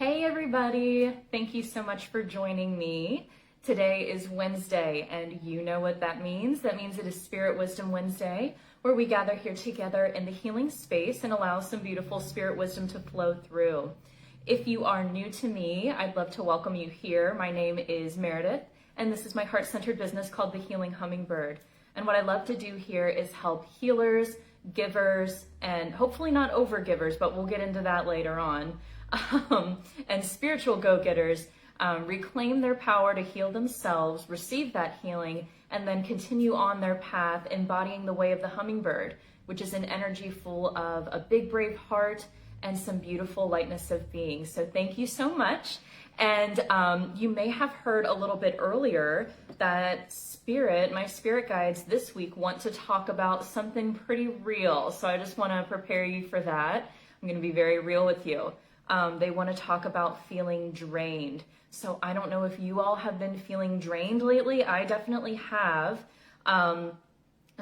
Hey everybody, thank you so much for joining me. Today is Wednesday, and you know what that means. That means it is Spirit Wisdom Wednesday, where we gather here together in the healing space and allow some beautiful spirit wisdom to flow through. If you are new to me, I'd love to welcome you here. My name is Meredith, and this is my heart-centered business called the Healing Hummingbird. And what I love to do here is help healers, givers, and hopefully not over-givers, but we'll get into that later on, and spiritual go-getters reclaim their power to heal themselves, receive that healing, and then continue on their path embodying the way of the hummingbird, which is an energy full of a big, brave heart and some beautiful lightness of being. So thank you so much. And you may have heard a little bit earlier that my spirit guides this week want to talk about something pretty real. So I just want to prepare you for that. I'm going to be very real with you. They want to talk about feeling drained. So I don't know if you all have been feeling drained lately. I definitely have. And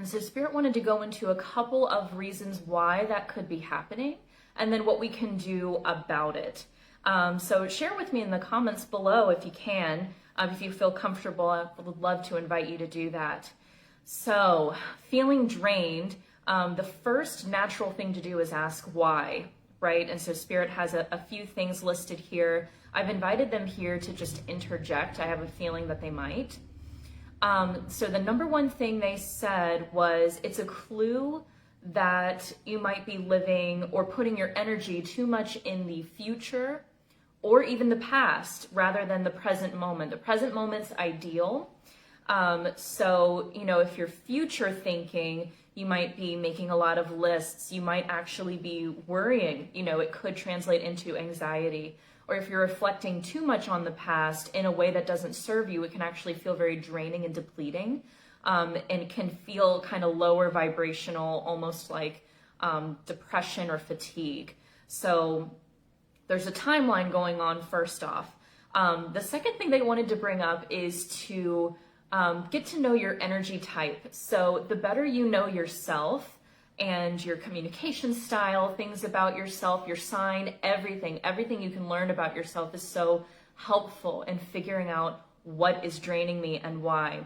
so Spirit wanted to go into a couple of reasons why that could be happening and then what we can do about it. So share with me in the comments below if you can, if you feel comfortable. I would love to invite you to do that. So feeling drained, the first natural thing to do is ask why. Right? And so Spirit has a few things listed here. I've invited them here to just interject. I have a feeling that they might. So the number one thing they said was it's a clue that you might be living or putting your energy too much in the future or even the past rather than the present moment. The present moment's ideal. So, if you're future thinking, you might be making a lot of lists. You might actually be worrying. It could translate into anxiety. Or if you're reflecting too much on the past in a way that doesn't serve you, it can actually feel very draining and depleting. And it can feel kind of lower vibrational, almost like depression or fatigue. So there's a timeline going on first off. The second thing they wanted to bring up is to get to know your energy type. So the better you know yourself and your communication style, things about yourself, your sign, everything you can learn about yourself is so helpful in figuring out what is draining me and why.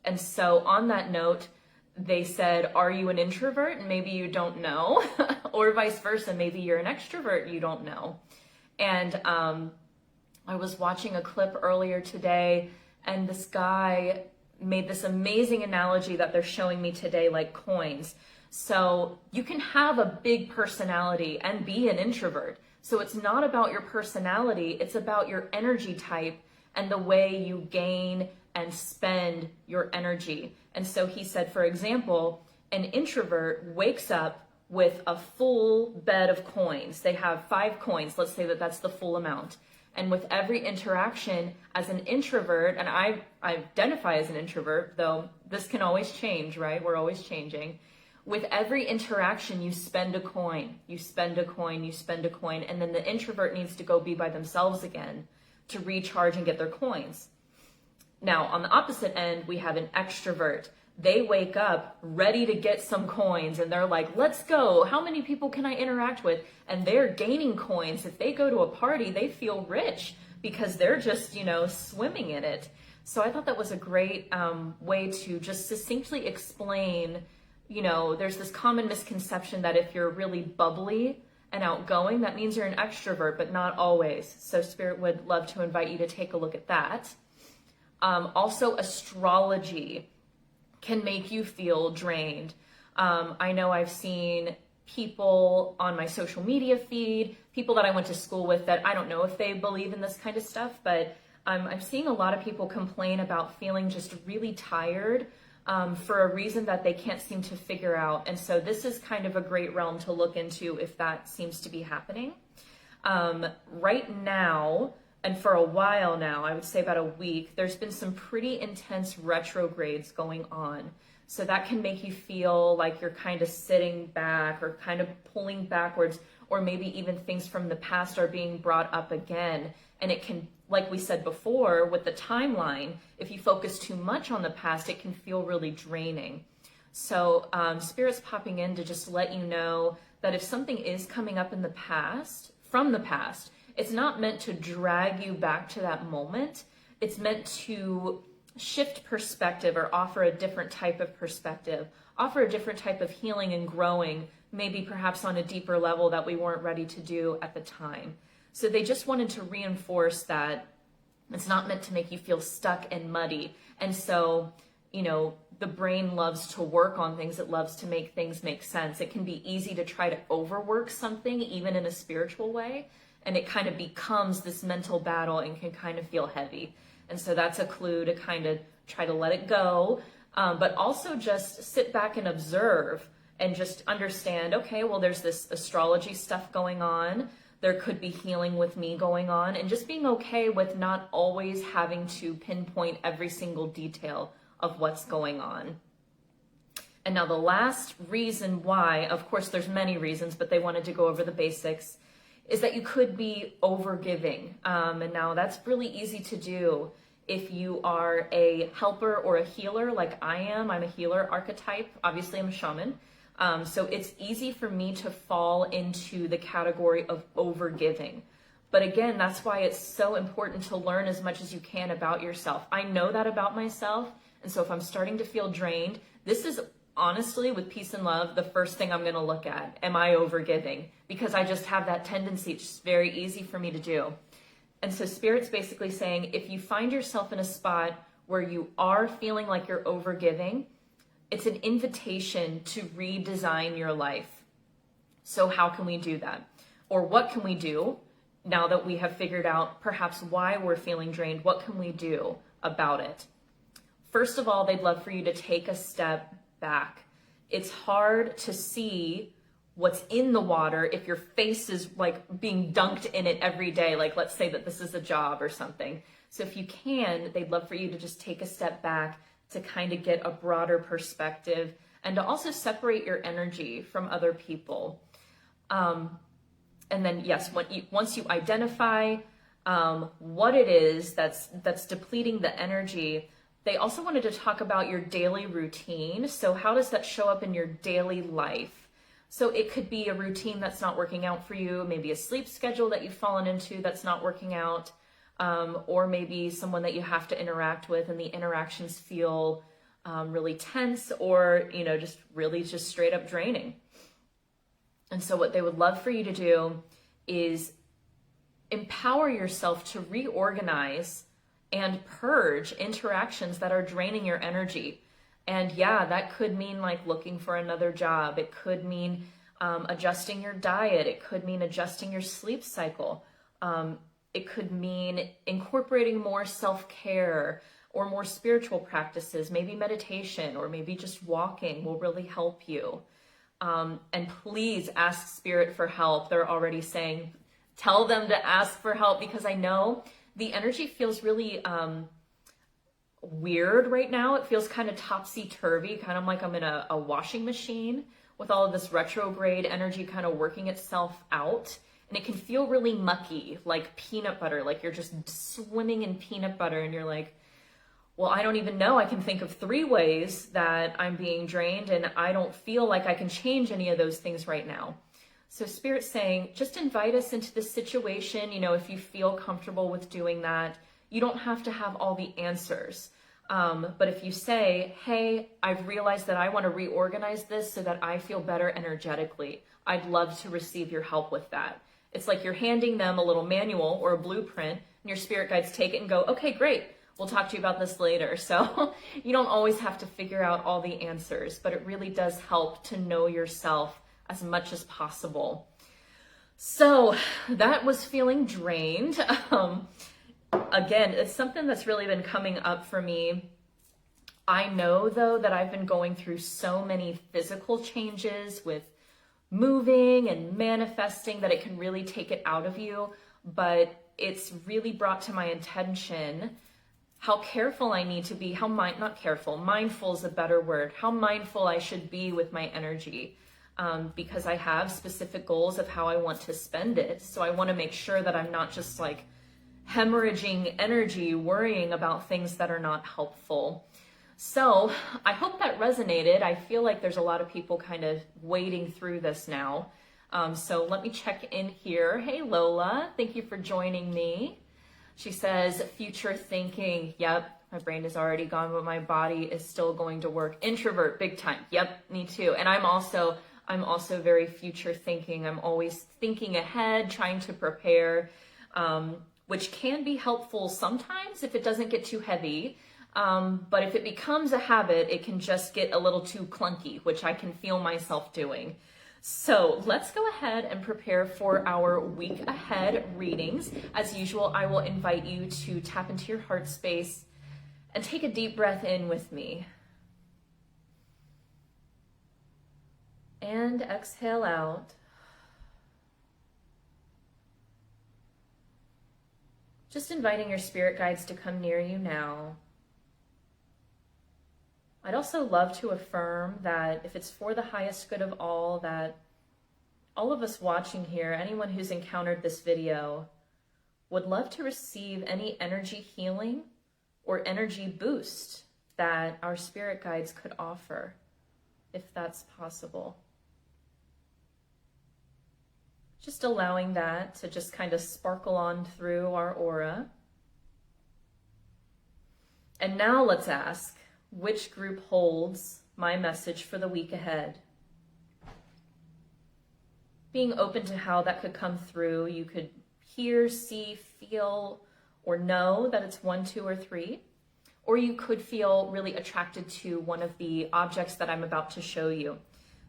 And so on that note, they said, are you an introvert? And maybe you don't know, or vice versa. Maybe you're an extrovert, you don't know. And I was watching a clip earlier today, and this guy made this amazing analogy that they're showing me today, like coins. So you can have a big personality and be an introvert. So it's not about your personality, it's about your energy type and the way you gain and spend your energy. And so he said, for example, an introvert wakes up with a full bed of coins. They have 5 coins. Let's say that that's the full amount. And with every interaction as an introvert, and I identify as an introvert, though this can always change, right? We're always changing. With every interaction, you spend a coin, you spend a coin, you spend a coin, and then the introvert needs to go be by themselves again to recharge and get their coins. Now, on the opposite end, we have an extrovert. They wake up ready to get some coins and they're like, let's go. How many people can I interact with? And they're gaining coins. If they go to a party, they feel rich because they're just, swimming in it. So I thought that was a great way to just succinctly explain, there's this common misconception that if you're really bubbly and outgoing, that means you're an extrovert, but not always. So Spirit would love to invite you to take a look at that. Also, astrology can make you feel drained. I know I've seen people on my social media feed, people that I went to school with that I don't know if they believe in this kind of stuff, but I'm seeing a lot of people complain about feeling just really tired for a reason that they can't seem to figure out. And so this is kind of a great realm to look into if that seems to be happening. Right now, and for a while now, I would say about a week, there's been some pretty intense retrogrades going on. So that can make you feel like you're kind of sitting back or kind of pulling backwards, or maybe even things from the past are being brought up again. And it can, like we said before, with the timeline, if you focus too much on the past, it can feel really draining. So Spirit's popping in to just let you know that if something is coming up in the past, from the past, it's not meant to drag you back to that moment. It's meant to shift perspective or offer a different type of perspective, offer a different type of healing and growing, maybe perhaps on a deeper level that we weren't ready to do at the time. So they just wanted to reinforce that it's not meant to make you feel stuck and muddy. And so, you know, the brain loves to work on things. It loves to make things make sense. It can be easy to try to overwork something, even in a spiritual way. And it kind of becomes this mental battle and can kind of feel heavy. And so that's a clue to kind of try to let it go. But also just sit back and observe and just understand, okay, well, there's this astrology stuff going on. There could be healing with me going on, and just being okay with not always having to pinpoint every single detail of what's going on. And now the last reason why, of course, there's many reasons, but they wanted to go over the basics, is that you could be overgiving. And now that's really easy to do if you are a helper or a healer like I am. I'm a healer archetype. Obviously, I'm a shaman. So it's easy for me to fall into the category of overgiving. But again, that's why it's so important to learn as much as you can about yourself. I know that about myself. And so if I'm starting to feel drained, this is honestly, with peace and love, the first thing I'm going to look at. Am I overgiving? Because I just have that tendency. It's just very easy for me to do. And so Spirit's basically saying, if you find yourself in a spot where you are feeling like you're overgiving, it's an invitation to redesign your life. So how can we do that? Or what can we do now that we have figured out perhaps why we're feeling drained? What can we do about it? First of all, they'd love for you to take a step back. It's hard to see what's in the water if your face is like being dunked in it every day. Like, let's say that this is a job or something. So if you can, they'd love for you to just take a step back to kind of get a broader perspective and to also separate your energy from other people. And then, yes, once you identify what it is that's depleting the energy, they also wanted to talk about your daily routine. So how does that show up in your daily life? So it could be a routine that's not working out for you, maybe a sleep schedule that you've fallen into that's not working out, or maybe someone that you have to interact with and the interactions feel really tense, or, you know, just really just straight up draining. And so what they would love for you to do is empower yourself to reorganize and purge interactions that are draining your energy. And yeah, that could mean like looking for another job. It could mean adjusting your diet. It could mean adjusting your sleep cycle. It could mean incorporating more self-care or more spiritual practices, maybe meditation, or maybe just walking will really help you. And please ask Spirit for help. They're already saying, tell them to ask for help, because I know the energy feels really weird right now. It feels kind of topsy-turvy, kind of like I'm in a washing machine with all of this retrograde energy kind of working itself out. And it can feel really mucky, like peanut butter, like you're just swimming in peanut butter and you're like, well, I don't even know. I can think of 3 ways that I'm being drained and I don't feel like I can change any of those things right now. So Spirit's saying, just invite us into this situation. You know, if you feel comfortable with doing that, you don't have to have all the answers. But if you say, hey, I've realized that I want to reorganize this so that I feel better energetically, I'd love to receive your help with that. It's like you're handing them a little manual or a blueprint, and your spirit guides take it and go, okay, great. We'll talk to you about this later. So you don't always have to figure out all the answers, but it really does help to know yourself as much as possible. So that was feeling drained. Again, it's something that's really been coming up for me. I know, though, that I've been going through so many physical changes with moving and manifesting that it can really take it out of you, but it's really brought to my attention how careful I need to be, mindful is a better word, how mindful I should be with my energy, because I have specific goals of how I want to spend it. So I want to make sure that I'm not just like hemorrhaging energy, worrying about things that are not helpful. So I hope that resonated. I feel like there's a lot of people kind of wading through this now. So let me check in here. Hey, Lola, thank you for joining me. She says, future thinking. Yep, my brain is already gone, but my body is still going to work. Introvert, big time. Yep, me too. And I'm also very future thinking. I'm always thinking ahead, trying to prepare, which can be helpful sometimes if it doesn't get too heavy. But if it becomes a habit, it can just get a little too clunky, which I can feel myself doing. So let's go ahead and prepare for our week ahead readings. As usual, I will invite you to tap into your heart space and take a deep breath in with me. And exhale out. Just inviting your spirit guides to come near you now. I'd also love to affirm that if it's for the highest good of all, that all of us watching here, anyone who's encountered this video, would love to receive any energy healing or energy boost that our spirit guides could offer, if that's possible. Just allowing that to just kind of sparkle on through our aura. And now let's ask, which group holds my message for the week ahead? Being open to how that could come through, you could hear, see, feel, or know that it's 1, 2, or 3. Or you could feel really attracted to one of the objects that I'm about to show you.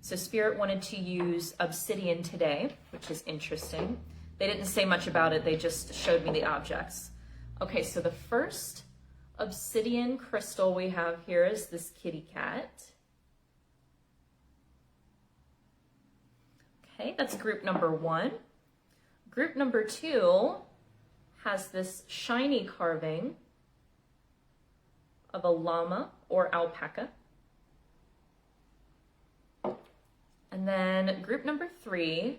So Spirit wanted to use Obsidian today, which is interesting. They didn't say much about it, they just showed me the objects. Okay, so the first Obsidian crystal we have here is this kitty cat. Okay, that's group number 1. Group number 2 has this shiny carving of a llama or alpaca. And then group number 3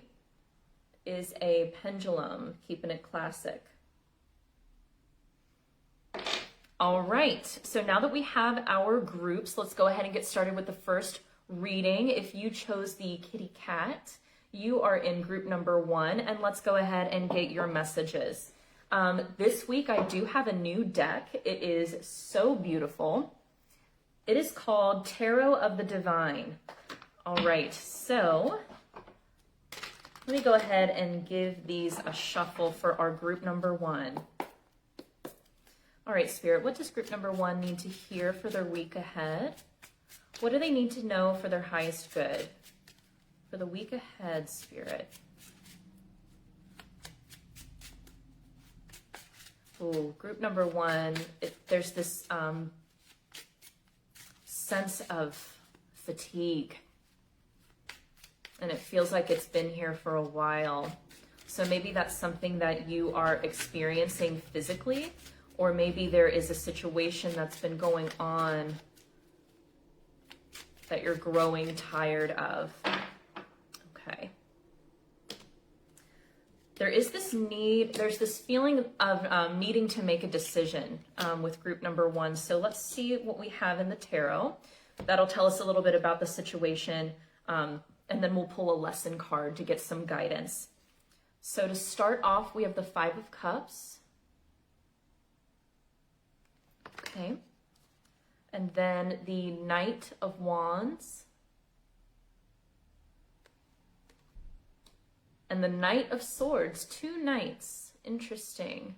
is a pendulum, keeping it classic. All right, so now that we have our groups, let's go ahead and get started with the first reading. If you chose the kitty cat, you are in group number 1, and let's go ahead and get your messages. This week I do have a new deck. It is so beautiful. It is called Tarot of the Divine. All right, so let me go ahead and give these a shuffle for our group number 1. All right, Spirit, what does group number 1 need to hear for their week ahead? What do they need to know for their highest good? For the week ahead, Spirit. Ooh, group number 1, there's this sense of fatigue. And it feels like it's been here for a while. So maybe that's something that you are experiencing physically, or maybe there is a situation that's been going on that you're growing tired of. Okay. There is this need, there's this feeling of needing to make a decision with group number 1. So let's see what we have in the tarot. That'll tell us a little bit about the situation. And then we'll pull a lesson card to get some guidance. So to start off, we have the 5 of Cups. Okay. And then the Knight of Wands. And the Knight of Swords. 2 knights. Interesting.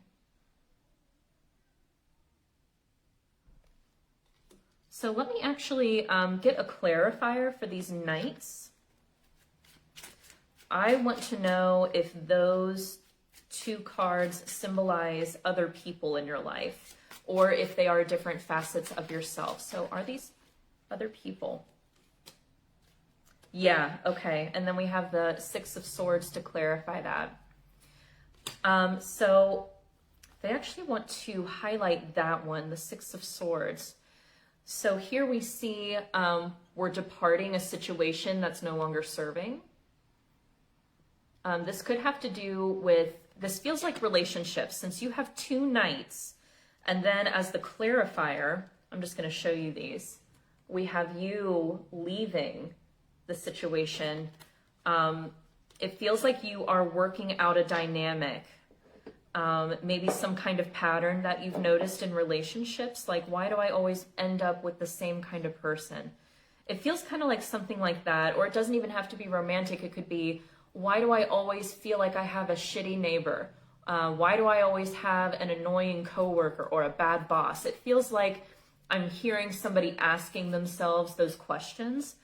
So let me actually get a clarifier for these knights. I want to know if those 2 cards symbolize other people in your life, or if they are different facets of yourself. So are these other people? Yeah, okay. And then we have the 6 of Swords to clarify that. So they actually want to highlight that one, the 6 of Swords. So here we see we're departing a situation that's no longer serving. This could have to do with, this feels like relationships, since you have 2 knights. And then as the clarifier, I'm just going to show you these. We have you leaving the situation. It feels like you are working out a dynamic, maybe some kind of pattern that you've noticed in relationships. Like, why do I always end up with the same kind of person? It feels kind of like something like that, or it doesn't even have to be romantic. It could be, why do I always feel like I have a shitty neighbor? Why do I always have an annoying coworker or a bad boss? It feels like I'm hearing somebody asking themselves those questions.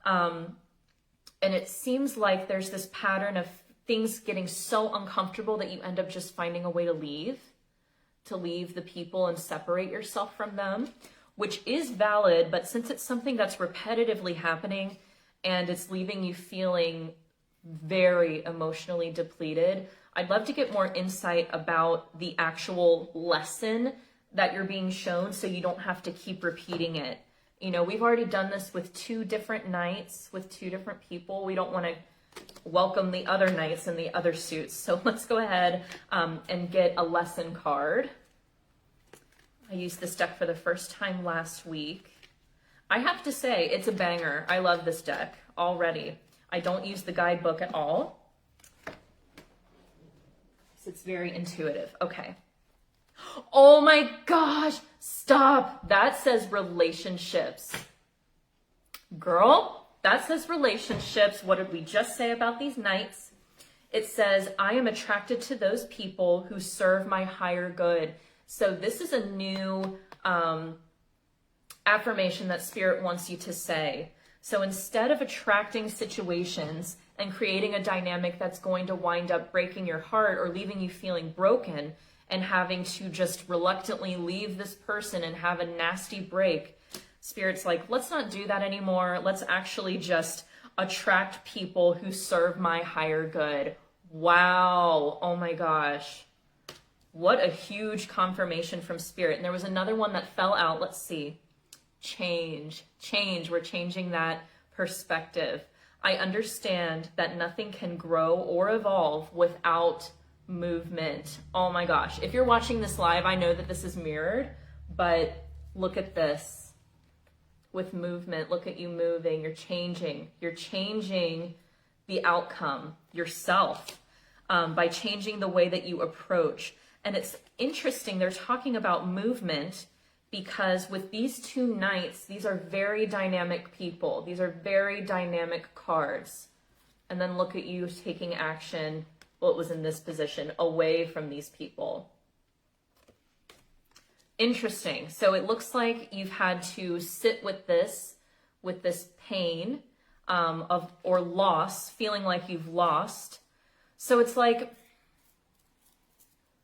And it seems like there's this pattern of things getting so uncomfortable that you end up just finding a way to leave the people and separate yourself from them, which is valid. But since it's something that's repetitively happening and it's leaving you feeling very emotionally depleted, I'd love to get more insight about the actual lesson that you're being shown so you don't have to keep repeating it. You know, we've already done this with 2 different nights with 2 different people. We don't want to welcome the other nights in the other suits. So let's go ahead and get a lesson card. I used this deck for the first time last week. I have to say, it's a banger. I love this deck already. I don't use the guidebook at all. It's very intuitive. Okay. Oh my gosh, stop. That says relationships. Girl, that says relationships. What did we just say about these nights? It says, I am attracted to those people who serve my higher good. So this is a new affirmation that Spirit wants you to say. So instead of attracting situations and creating a dynamic that's going to wind up breaking your heart or leaving you feeling broken and having to just reluctantly leave this person and have a nasty break, Spirit's like, let's not do that anymore. Let's actually just attract people who serve my higher good. Wow. Oh my gosh. What a huge confirmation from Spirit. And there was another one that fell out. Let's see. Change. We're changing that perspective. I understand that nothing can grow or evolve without movement. Oh my gosh. If you're watching this live, I know that this is mirrored, but look at this. With movement, look at you moving. You're changing the outcome yourself by changing the way that you approach. And it's interesting, they're talking about movement because with these 2 nights, these are very dynamic people. These are very dynamic cards. And then look at you taking action, well, it was in this position, away from these people. Interesting. So it looks like you've had to sit with this pain or loss, feeling like you've lost. So it's like,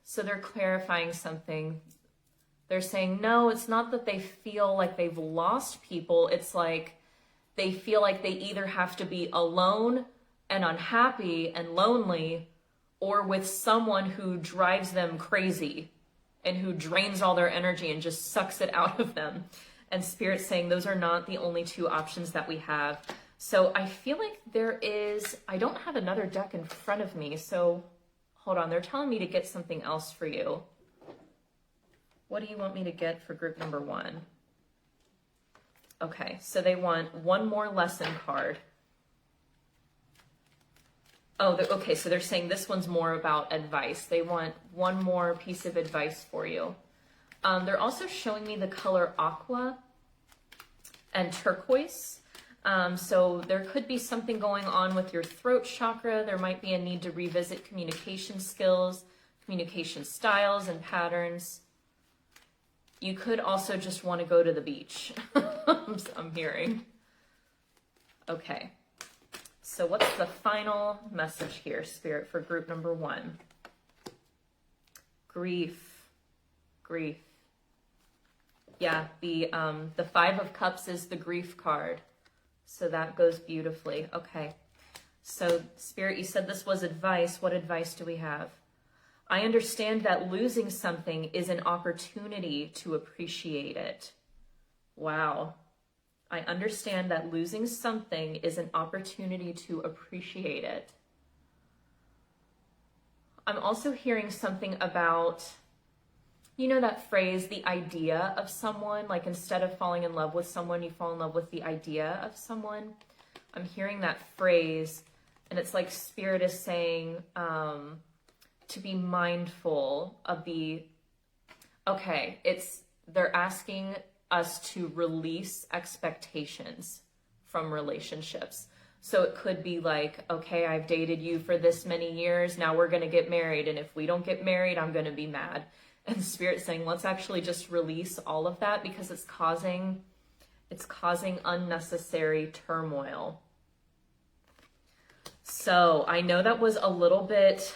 so they're clarifying something. They're saying, no, it's not that they feel like they've lost people. It's like they feel like they either have to be alone and unhappy and lonely or with someone who drives them crazy and who drains all their energy and just sucks it out of them. And Spirit's saying those are not the only 2 options that we have. So I feel like there is, I don't have another deck in front of me. So hold on, they're telling me to get something else for you. What do you want me to get for group number 1? Okay, so they want 1 more lesson card. Oh, okay, so they're saying this one's more about advice. They want 1 more piece of advice for you. They're also showing me the color aqua and turquoise. So there could be something going on with your throat chakra. There might be a need to revisit communication skills, communication styles and patterns. You could also just want to go to the beach, I'm hearing. Okay, so what's the final message here, Spirit, for group number 1? Grief. Yeah, the 5 of Cups is the grief card. So that goes beautifully. Okay, so Spirit, you said this was advice. What advice do we have? I understand that losing something is an opportunity to appreciate it. Wow. I understand that losing something is an opportunity to appreciate it. I'm also hearing something about, you know that phrase, the idea of someone, like instead of falling in love with someone, you fall in love with the idea of someone. I'm hearing that phrase And it's like Spirit is saying to be mindful of they're asking us to release expectations from relationships. So it could be like, okay, I've dated you for this many years, now we're going to get married, and if we don't get married, I'm going to be mad. And Spirit's saying, let's actually just release all of that, because it's causing unnecessary turmoil. So I know that was a little bit,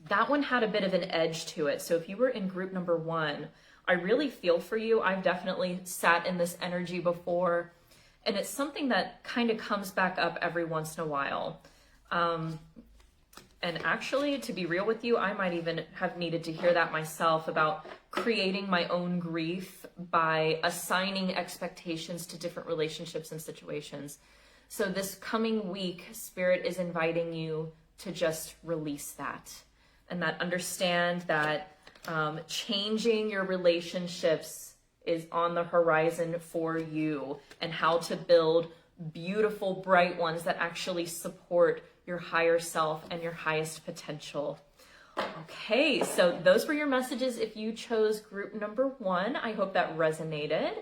that one had a bit of an edge to it. So if you were in group number 1, I really feel for you. I've definitely sat in this energy before, and it's something that kind of comes back up every once in a while. And actually, to be real with you, I might even have needed to hear that myself, about creating my own grief by assigning expectations to different relationships and situations. So this coming week, Spirit is inviting you to just release that, and that understand that changing your relationships is on the horizon for you, and how to build beautiful, bright ones that actually support your higher self and your highest potential. Okay, so those were your messages if you chose group number 1. I hope that resonated,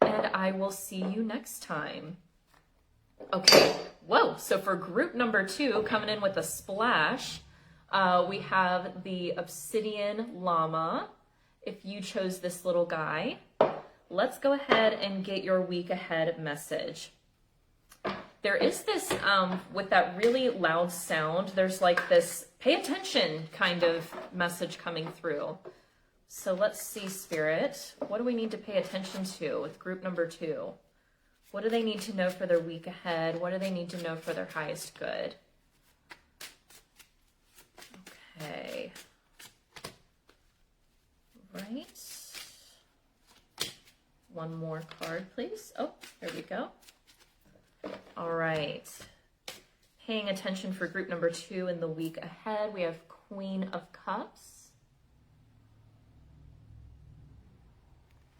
and I will see you next time. Okay, whoa, so for group number 2, coming in with a splash, we have the Obsidian llama. If you chose this little guy, let's go ahead and get your week ahead message. There is this, with that really loud sound, there's like this pay attention kind of message coming through. So let's see, Spirit, what do we need to pay attention to with group number 2? What do they need to know for their week ahead? What do they need to know for their highest good? Okay. Right. One more card, please. Oh, there we go. All right. Paying attention for group number 2 in the week ahead, we have Queen of Cups.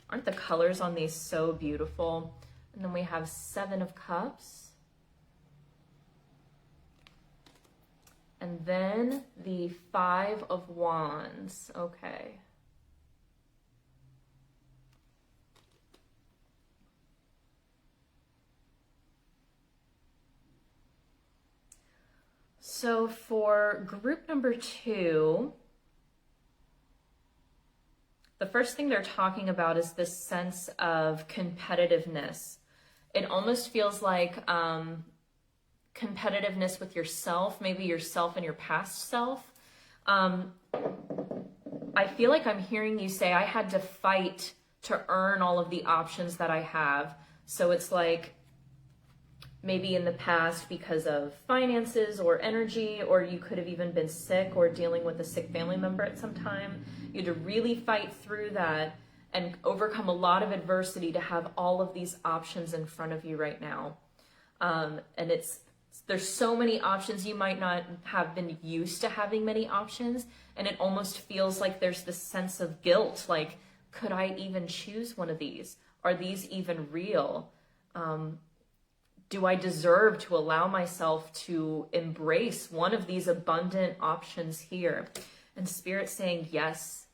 Aren't the colors on these so beautiful? And then we have 7 of Cups. And then the 5 of Wands. Okay. So for group number 2, the first thing they're talking about is this sense of competitiveness. It almost feels like competitiveness with yourself, maybe yourself and your past self. I feel like I'm hearing you say, I had to fight to earn all of the options that I have. So it's like, maybe in the past because of finances or energy, or you could have even been sick or dealing with a sick family member at some time. You had to really fight through that and overcome a lot of adversity to have all of these options in front of you right now. And there's so many options. You might not have been used to having many options, and it almost feels like there's this sense of guilt, like, could I even choose one of these? Are these even real? Do I deserve to allow myself to embrace one of these abundant options here? And Spirit's saying, yes,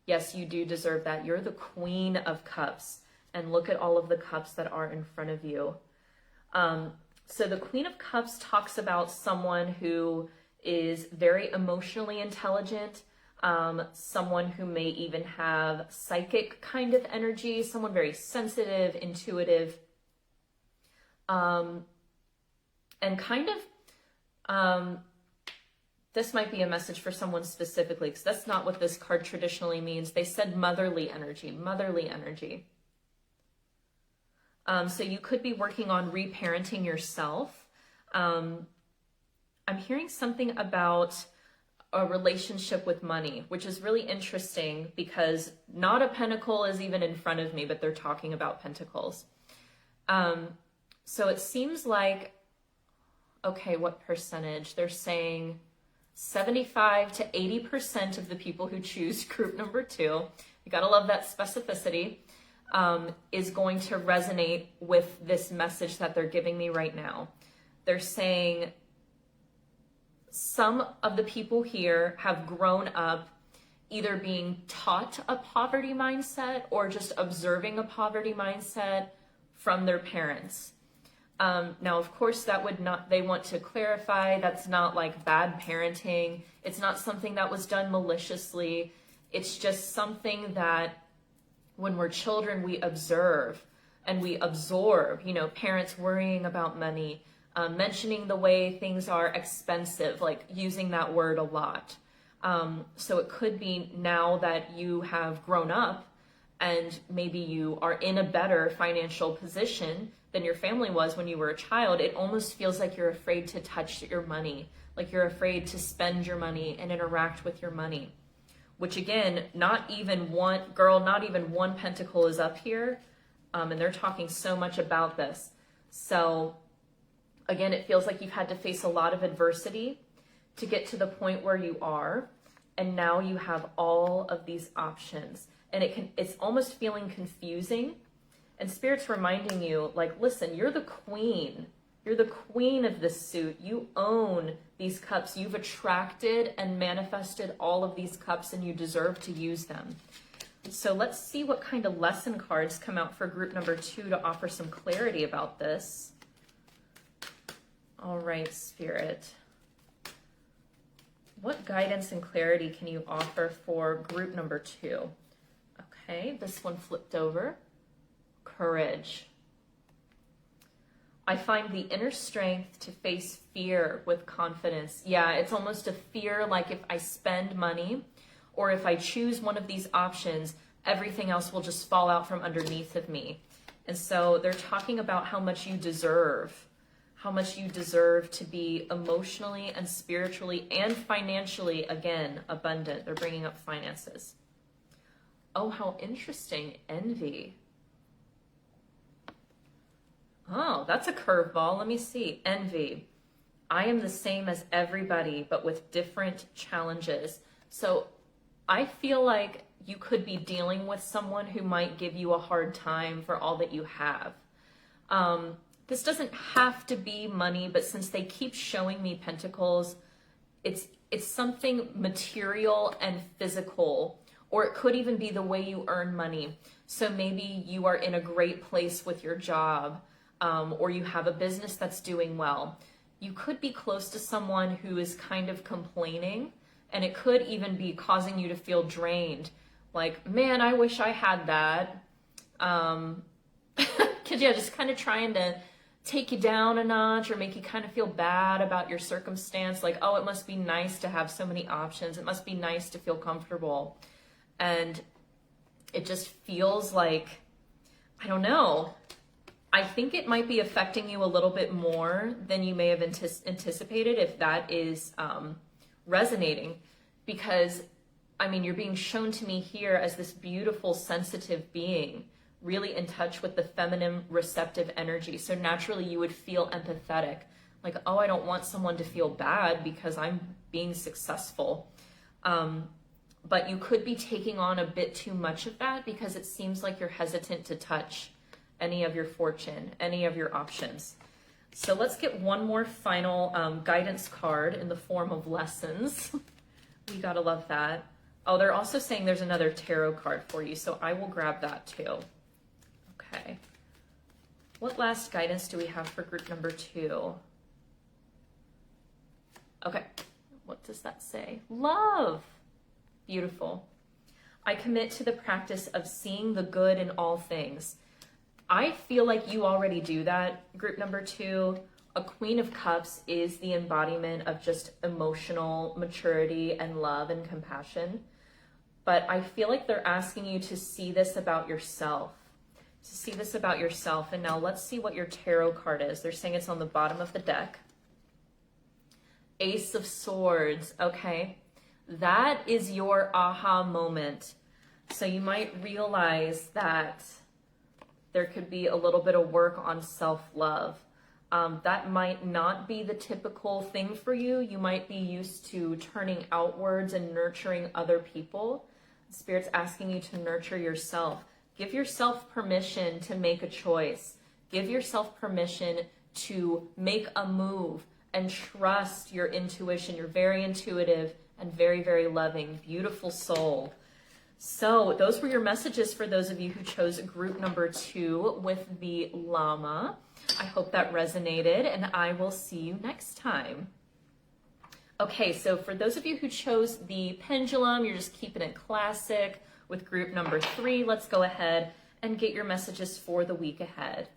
you do deserve that. You're the Queen of Cups, and look at all of the cups that are in front of you. So the Queen of Cups talks about someone who is very emotionally intelligent, someone who may even have psychic kind of energy, someone very sensitive, intuitive, and kind of, this might be a message for someone specifically, because that's not what this card traditionally means. They said motherly energy, motherly energy. So you could be working on reparenting yourself. I'm hearing something about a relationship with money, which is really interesting because not a pentacle is even in front of me, but they're talking about pentacles. So it seems like, okay, what percentage? They're saying 75 to 80% of the people who choose group number 2, you gotta love that specificity, is going to resonate with this message that they're giving me right now. They're saying Some of the people here have grown up either being taught a poverty mindset or just observing a poverty mindset from their parents. Now, of course, that would not, they want to clarify, that's not like bad parenting. It's not something that was done maliciously. It's just something that when we're children, we observe and we absorb, you know, parents worrying about money, mentioning the way things are expensive, like using that word a lot. So it could be now that you have grown up and maybe you are in a better financial position than your family was when you were a child, it almost feels like you're afraid to touch your money, like you're afraid to spend your money and interact with your money. Which again, not even one pentacle is up here, and they're talking so much about this. So again, it feels like you've had to face a lot of adversity to get to the point where you are, and now you have all of these options, and it's almost feeling confusing, and Spirit's reminding you, like, listen, you're the queen. You're the queen of this suit. You own these cups. You've attracted and manifested all of these cups, and you deserve to use them. So let's see what kind of lesson cards come out for group number 2 to offer some clarity about this. All right, Spirit. What guidance and clarity can you offer for group number 2? Okay, this one flipped over. Courage. I find the inner strength to face fear with confidence. Yeah, it's almost a fear like if I spend money or if I choose one of these options, everything else will just fall out from underneath of me. And so they're talking about how much you deserve to be emotionally and spiritually and financially, again, abundant. They're bringing up finances. Oh, how interesting. Envy. Oh, that's a curveball. Let me see. Envy. I am the same as everybody, but with different challenges. So I feel like you could be dealing with someone who might give you a hard time for all that you have. This doesn't have to be money, but since they keep showing me pentacles, it's something material and physical, or it could even be the way you earn money. So maybe you are in a great place with your job, or you have a business that's doing well. You could be close to someone who is kind of complaining, and it could even be causing you to feel drained. Like, man, I wish I had that. Cause yeah, just kind of trying to take you down a notch or make you kind of feel bad about your circumstance. Like, oh, it must be nice to have so many options. It must be nice to feel comfortable. And it just feels like, I don't know. I think it might be affecting you a little bit more than you may have anticipated if that is resonating. Because, I mean, you're being shown to me here as this beautiful, sensitive being, really in touch with the feminine, receptive energy. So naturally you would feel empathetic. Like, oh, I don't want someone to feel bad because I'm being successful. But you could be taking on a bit too much of that because it seems like you're hesitant to touch any of your fortune, any of your options. So let's get one more final guidance card in the form of lessons. We gotta love that. Oh, they're also saying there's another tarot card for you, so I will grab that too. Okay. What last guidance do we have for group number 2? Okay. What does that say? Love. Beautiful. I commit to the practice of seeing the good in all things. I feel like you already do that, group number 2. A Queen of Cups is the embodiment of just emotional maturity and love and compassion. But I feel like they're asking you to see this about yourself. And now let's see what your tarot card is. They're saying it's on the bottom of the deck. Ace of Swords. Okay. That is your aha moment. So you might realize that there could be a little bit of work on self-love. That might not be the typical thing for you. You might be used to turning outwards and nurturing other people. Spirit's asking you to nurture yourself. Give yourself permission to make a choice. Give yourself permission to make a move and trust your intuition. You're very intuitive and very, very loving, beautiful soul. So those were your messages for those of you who chose group number 2 with the llama. I hope that resonated, and I will see you next time. Okay, so for those of you who chose the pendulum, you're just keeping it classic with group number 3. Let's go ahead and get your messages for the week ahead.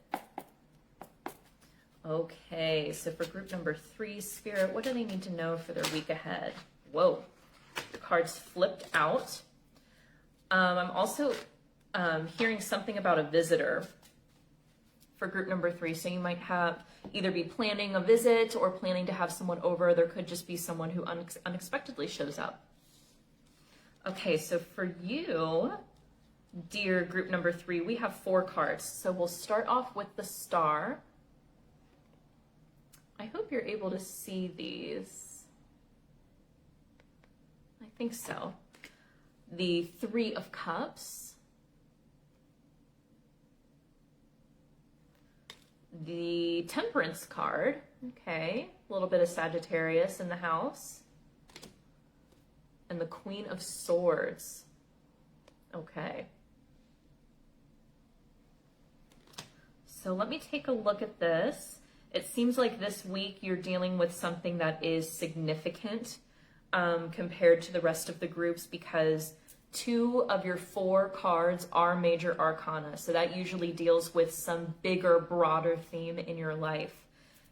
Okay, so for group number 3, Spirit, what do they need to know for their week ahead? Whoa, the cards flipped out. I'm also hearing something about a visitor for group number 3. So you might have either be planning a visit or planning to have someone over. There could just be someone who unexpectedly shows up. Okay, so for you, dear group number 3, we have 4 cards. So we'll start off with the star. I hope you're able to see these. I think so. The 3 of Cups, the Temperance card, okay, a little bit of Sagittarius in the house, and the Queen of Swords, okay. So let me take a look at this. It seems like this week you're dealing with something that is significant compared to the rest of the groups, because 2 of your 4 cards are major arcana. So that usually deals with some bigger, broader theme in your life.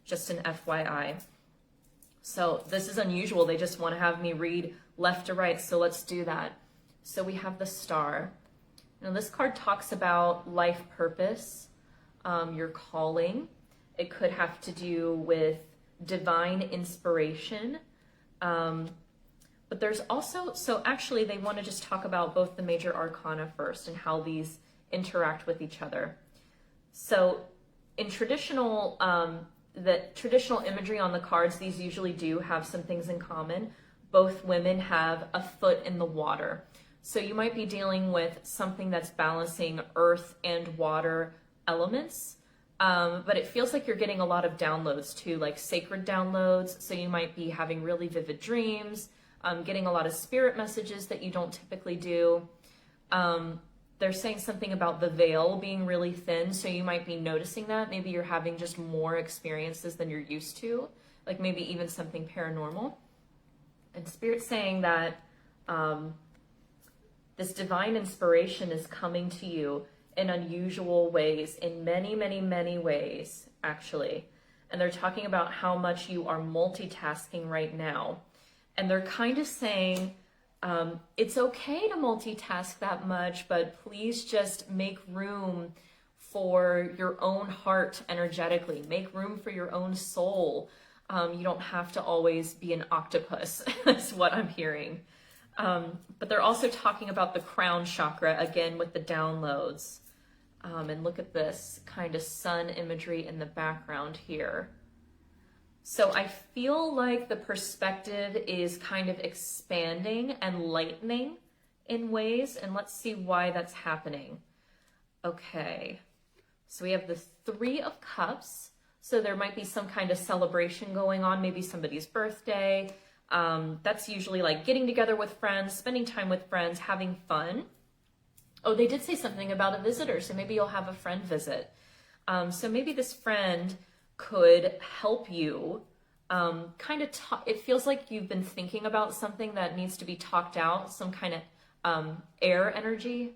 Just an FYI. So this is unusual. They just want to have me read left to right. So let's do that. So we have the star. Now this card talks about life purpose, your calling. It could have to do with divine inspiration. But there's also, so actually they want to just talk about both the major arcana first and how these interact with each other. So in traditional, the traditional imagery on the cards, these usually do have some things in common. Both women have a foot in the water. So you might be dealing with something that's balancing earth and water elements. But it feels like you're getting a lot of downloads too, like sacred downloads. So you might be having really vivid dreams, getting a lot of spirit messages that you don't typically do. They're saying something about the veil being really thin, so you might be noticing that. Maybe you're having just more experiences than you're used to, like maybe even something paranormal. And Spirit's saying that this divine inspiration is coming to you in unusual ways, in many, many, many ways, actually. And they're talking about how much you are multitasking right now. And they're kind of saying, it's okay to multitask that much, but please just make room for your own heart energetically. Make room for your own soul. You don't have to always be an octopus, that's what I'm hearing. But they're also talking about the crown chakra, again, with the downloads. And look at this kind of sun imagery in the background here. So I feel like the perspective is kind of expanding and lightening in ways, and let's see why that's happening. Okay, so we have the 3 of Cups. So there might be some kind of celebration going on, maybe somebody's birthday. That's usually like getting together with friends, spending time with friends, having fun. Oh, they did say something about a visitor, so maybe you'll have a friend visit. So maybe this friend could help you kind of talk. It feels like you've been thinking about something that needs to be talked out, some kind of air energy.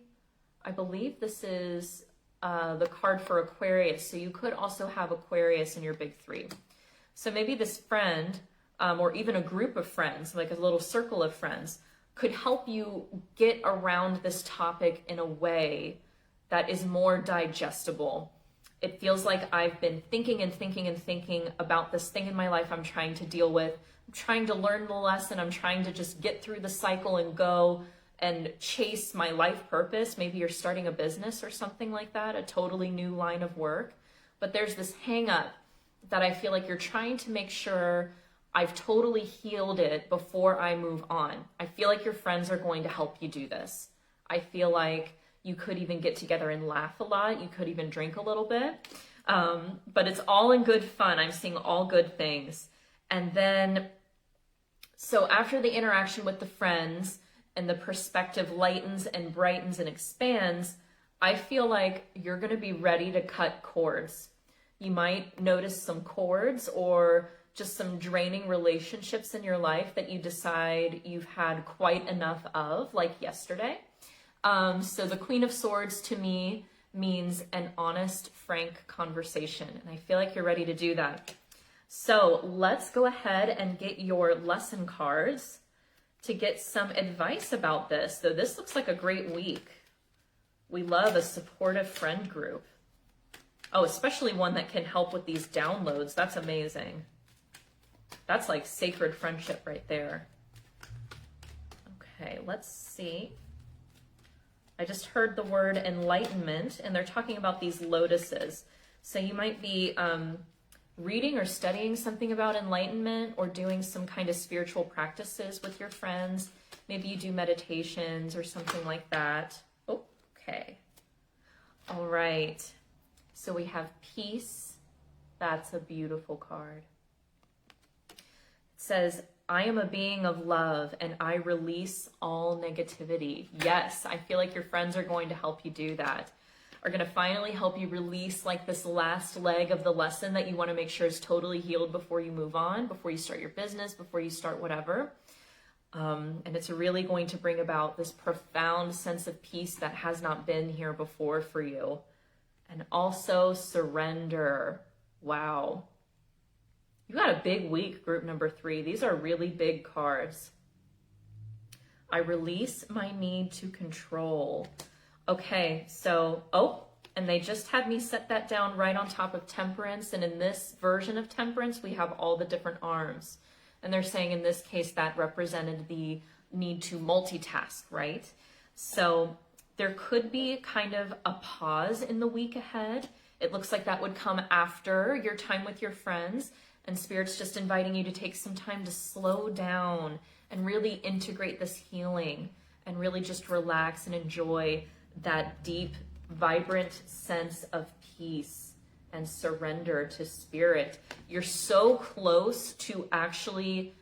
I believe this is the card for Aquarius, so you could also have Aquarius in your big 3. So maybe this friend, or even a group of friends, like a little circle of friends, could help you get around this topic in a way that is more digestible. It feels like I've been thinking and thinking and thinking about this thing in my life I'm trying to deal with. I'm trying to learn the lesson. I'm trying to just get through the cycle and go and chase my life purpose. Maybe you're starting a business or something like that, a totally new line of work. But there's this hang up that I feel like you're trying to make sure I've totally healed it before I move on. I feel like your friends are going to help you do this. I feel like you could even get together and laugh a lot. You could even drink a little bit. But it's all in good fun. I'm seeing all good things. And then, so after the interaction with the friends and the perspective lightens and brightens and expands, I feel like you're going to be ready to cut cords. You might notice some cords or just some draining relationships in your life that you decide you've had quite enough of, like yesterday. So the Queen of Swords to me means an honest, frank conversation. And I feel like you're ready to do that. So let's go ahead and get your lesson cards to get some advice about this. So this looks like a great week. We love a supportive friend group. Oh, especially one that can help with these downloads. That's amazing. That's like sacred friendship right there. Okay, let's see. I just heard the word enlightenment, and they're talking about these lotuses. So you might be reading or studying something about enlightenment or doing some kind of spiritual practices with your friends. Maybe you do meditations or something like that. Oh, okay. All right. So we have peace. That's a beautiful card. It says, I am a being of love and I release all negativity. Yes, I feel like your friends are going to help you do that. Are going to finally help you release like this last leg of the lesson that you want to make sure is totally healed before you move on, before you start your business, before you start whatever. And it's really going to bring about this profound sense of peace that has not been here before for you. And also surrender. Wow. You got a big week, group number 3. These are really big cards. I release my need to control. Okay, so, and they just had me set that down right on top of temperance. And in this version of temperance, we have all the different arms. And they're saying in this case that represented the need to multitask, right? So there could be kind of a pause in the week ahead. It looks like that would come after your time with your friends. And Spirit's just inviting you to take some time to slow down and really integrate this healing and really just relax and enjoy that deep, vibrant sense of peace and surrender to Spirit. You're so close to actually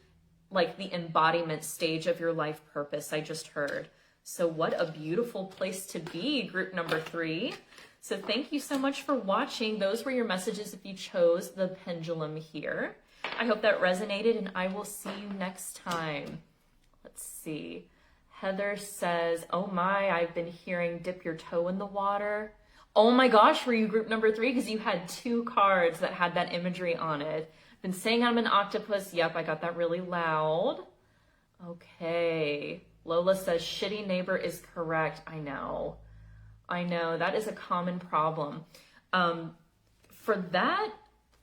like the embodiment stage of your life purpose, I just heard. So what a beautiful place to be, group number 3. So thank you so much for watching. Those were your messages if you chose the pendulum here. I hope that resonated, and I will see you next time. Let's see. Heather says, oh my, I've been hearing dip your toe in the water. Oh my gosh, were you group number 3? Because you had 2 cards that had that imagery on it. Been saying I'm an octopus. Yep, I got that really loud. Okay. Lola says, shitty neighbor is correct. I know, that is a common problem. For that,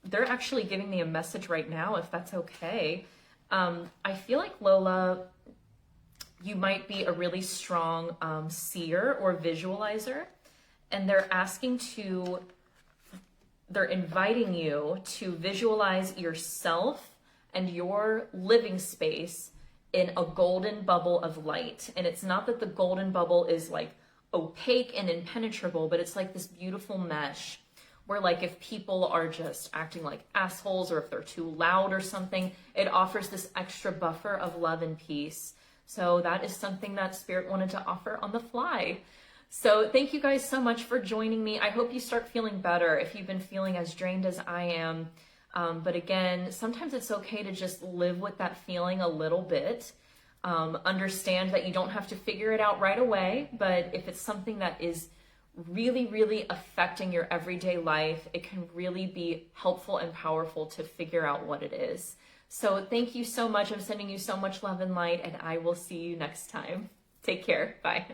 they're actually giving me a message right now, if that's okay. I feel like, Lola, you might be a really strong seer or visualizer, and they're inviting you to visualize yourself and your living space in a golden bubble of light. And it's not that the golden bubble is like opaque and impenetrable, but it's like this beautiful mesh where like if people are just acting like assholes or if they're too loud or something, it offers this extra buffer of love and peace. So that is something that Spirit wanted to offer on the fly. So thank you guys so much for joining me. I hope you start feeling better if you've been feeling as drained as I am. But again, sometimes it's okay to just live with that feeling a little bit. Understand that you don't have to figure it out right away, but if it's something that is really, really affecting your everyday life, it can really be helpful and powerful to figure out what it is. So thank you so much. I'm sending you so much love and light, and I will see you next time. Take care. Bye.